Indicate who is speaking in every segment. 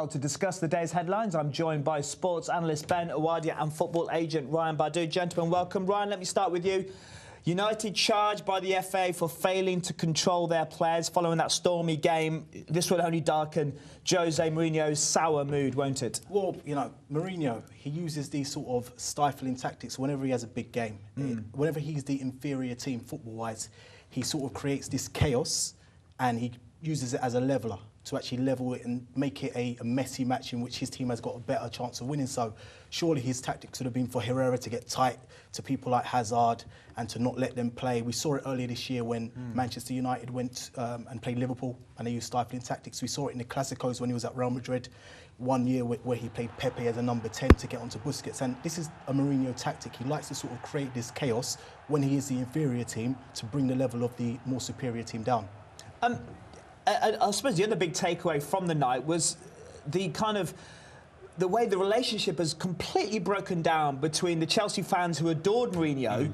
Speaker 1: Well, to discuss the day's headlines, I'm joined by sports analyst Ben Awadia and football agent Ryan Badu. Gentlemen, welcome. Ryan, let me start with you. United charged by the FA for failing to control their players following that stormy game. This will only darken Jose Mourinho's sour mood, won't it?
Speaker 2: Well, you know, Mourinho, he uses these sort of stifling tactics whenever he has a big game. Whenever he's the inferior team football-wise, he sort of creates this chaos and he uses it as a leveller to actually level it and make it a messy match in which his team has got a better chance of winning. So surely his tactics would have been for Herrera to get tight to people like Hazard and to not let them play. We saw it earlier this year when Manchester United went and played Liverpool and they used stifling tactics. We saw it in the Clásicos when he was at Real Madrid one year where he played Pepe as a number 10 to get onto Busquets. And this is a Mourinho tactic. He likes to sort of create this chaos when he is the inferior team to bring the level of the more superior team down.
Speaker 1: I suppose the other big takeaway from the night was the way the relationship has completely broken down between the Chelsea fans who adored Mourinho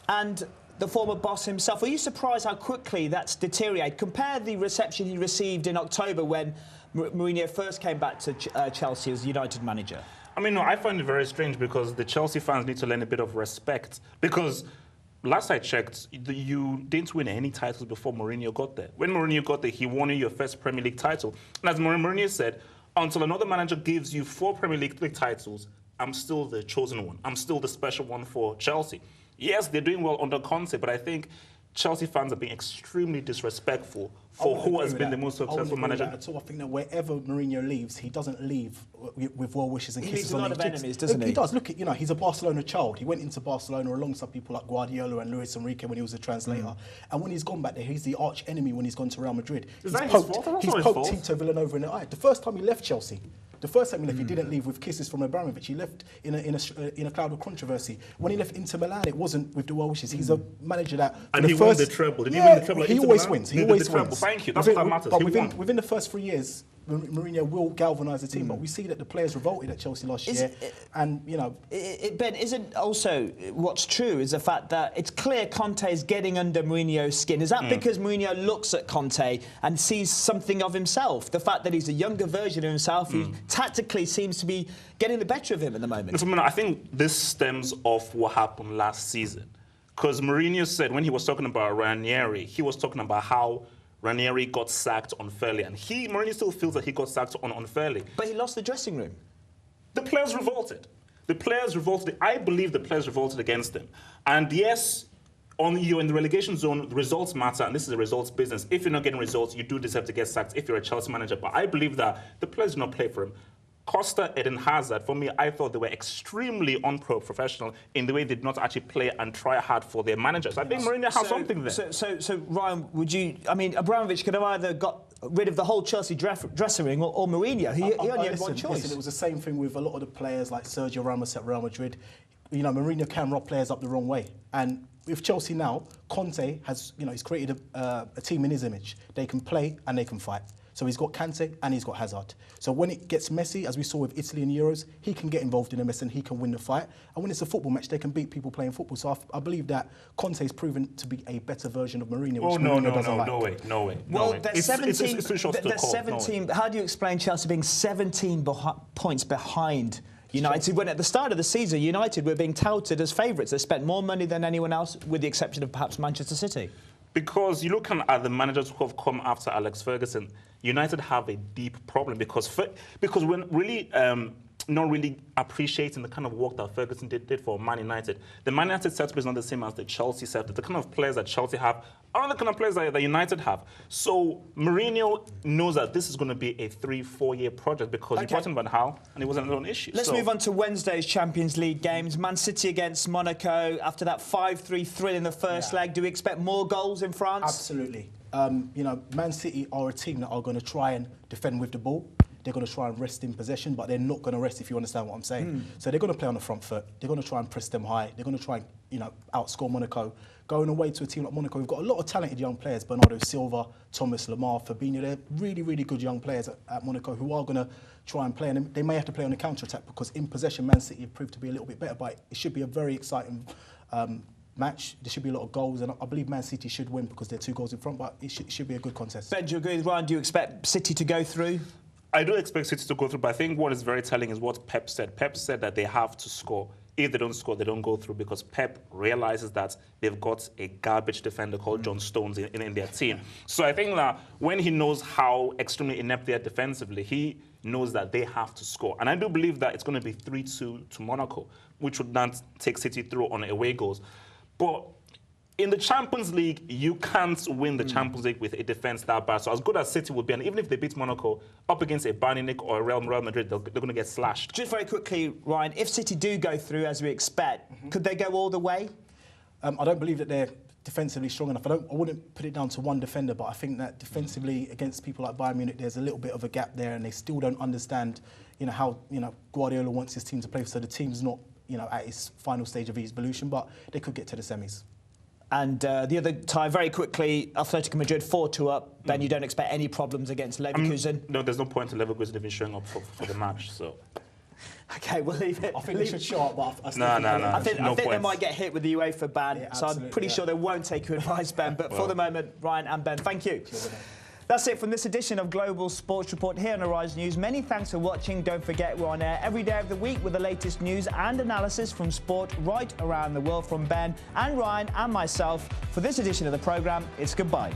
Speaker 1: and the former boss himself. Are you surprised how quickly that's deteriorated? Compare the reception he received in October when Mourinho first came back to Chelsea as United manager.
Speaker 3: I mean, no, I find it very strange because the Chelsea fans need to learn a bit of respect because last I checked, you didn't win any titles before Mourinho got there. When Mourinho got there, he won you your first Premier League title. And as Mourinho said, until another manager gives you 4 Premier League titles, I'm still the chosen one. I'm still the special one for Chelsea. Yes, they're doing well under Conte, but I think Chelsea fans are being extremely disrespectful for who has been the most successful manager.
Speaker 2: At all. I think that wherever Mourinho leaves, he doesn't leave with well wishes and kisses on
Speaker 1: his cheeks. He leaves a lot of enemies, doesn't he?
Speaker 2: He does. Look, he's a Barcelona child. He went into Barcelona alongside people like Guardiola and Luis Enrique when he was a translator. And when he's gone back there, he's the arch enemy when he's gone to Real Madrid.
Speaker 3: Is that his fault?
Speaker 2: He's poked Tito Villanova in the eye. The first time he left Chelsea, he didn't leave with kisses from Abramovich. He left in a cloud of controversy. When he left Inter Milan, it wasn't with the well wishes. He's a manager that...
Speaker 3: And he won the treble. Did he win the treble?
Speaker 2: He always wins. He always wins.
Speaker 3: Thank you. That's what matters.
Speaker 2: But within the first 3 years, Mourinho will galvanise the team. But we see that the players revolted at Chelsea last year. And, you know...
Speaker 1: Ben, isn't also what's true is the fact that it's clear Conte is getting under Mourinho's skin. Is that because Mourinho looks at Conte and sees something of himself? The fact that he's a younger version of himself who tactically seems to be getting the better of him at the moment?
Speaker 3: I think this stems off what happened last season. Because Mourinho said when he was talking about Ranieri, he was talking about how Ranieri got sacked unfairly. And Mourinho still feels that he got sacked unfairly.
Speaker 1: But he lost the dressing room.
Speaker 3: The players revolted. I believe the players revolted against him. And yes, you're in the relegation zone, the results matter, and this is a results business. If you're not getting results, you do deserve to get sacked if you're a Chelsea manager. But I believe that the players do not play for him. Costa, Eden Hazard, for me, I thought they were extremely unprofessional in the way they did not actually play and try hard for their managers. I think Mourinho has something there.
Speaker 1: So Ryan, Abramovich could have either got rid of the whole Chelsea dressing room or Mourinho. He only had one choice.
Speaker 2: Listen, it was the same thing with a lot of the players like Sergio Ramos at Real Madrid. You know, Mourinho can rub players up the wrong way. And with Chelsea now, Conte has, he's created a team in his image. They can play and they can fight. So he's got Kante and he's got Hazard. So when it gets messy, as we saw with Italy in Euros, he can get involved in a mess and he can win the fight. And when it's a football match, they can beat people playing football. So I believe that Conte is proven to be a better version of Mourinho, which Mourinho doesn't like.
Speaker 3: No way.
Speaker 1: Well, there's 17. How do you explain Chelsea being 17 points behind United, when at the start of the season, United were being touted as favourites? They spent more money than anyone else, with the exception of perhaps Manchester City.
Speaker 3: Because you look at the managers who have come after Alex Ferguson, United have a deep problem because when really not really appreciating the kind of work that Ferguson did for Man United. The Man United setup is not the same as the Chelsea setup. The kind of players that Chelsea have are the kind of players that United have. So Mourinho knows that this is going to be a 3-4 year project because he brought in Van Gaal and it wasn't an issue.
Speaker 1: Let's move on to Wednesday's Champions League games. Man City against Monaco after that 5-3 thrill in the first leg. Do we expect more goals in France?
Speaker 2: Absolutely. Man City are a team that are going to try and defend with the ball. They're going to try and rest in possession, but they're not going to rest, if you understand what I'm saying. So they're going to play on the front foot. They're going to try and press them high. They're going to try and, outscore Monaco. Going away to a team like Monaco, we've got a lot of talented young players. Bernardo Silva, Thomas Lemar, Fabinho. They're really, really good young players at Monaco who are going to try and play. And they may have to play on the counter-attack because in possession, Man City have proved to be a little bit better. But it should be a very exciting match. There should be a lot of goals, and I believe Man City should win because they're 2 goals in front, but it should be a good contest.
Speaker 1: Ben, do you agree with Ryan? Do you expect City to go through?
Speaker 3: I do expect City to go through, but I think what is very telling is what Pep said. Pep said that they have to score. If they don't score, they don't go through, because Pep realizes that they've got a garbage defender called John Stones in their team. So I think that when he knows how extremely inept they are defensively, he knows that they have to score. And I do believe that it's going to be 3-2 to Monaco, which would not take City through on away goals. But in the Champions League, you can't win the Champions League with a defence that bad. So as good as City would be, and even if they beat Monaco, up against a Bayern Munich or a Real Madrid, they're going to get slashed.
Speaker 1: Just very quickly, Ryan, if City do go through as we expect, could they go all the way?
Speaker 2: I don't believe that they're defensively strong enough. I wouldn't put it down to one defender, but I think that defensively against people like Bayern Munich, there's a little bit of a gap there, and they still don't understand, how Guardiola wants his team to play. So the team's not, at its final stage of evolution, but they could get to the semis.
Speaker 1: And the other tie, very quickly, Atletico Madrid 4-2 up. Ben, you don't expect any problems against Leverkusen?
Speaker 3: No, there's no point in Leverkusen even showing up for the match. So.
Speaker 1: Okay, we'll leave it.
Speaker 2: I think they should show up, but I
Speaker 1: think they might get hit with the UEFA ban,
Speaker 2: yeah,
Speaker 1: so I'm pretty sure they won't take your advice, Ben. But for the moment, Ryan and Ben, thank you. That's it from this edition of Global Sports Report here on Horizon News. Many thanks for watching. Don't forget, we're on air every day of the week with the latest news and analysis from sport right around the world, from Ben and Ryan and myself. For this edition of the programme, it's goodbye.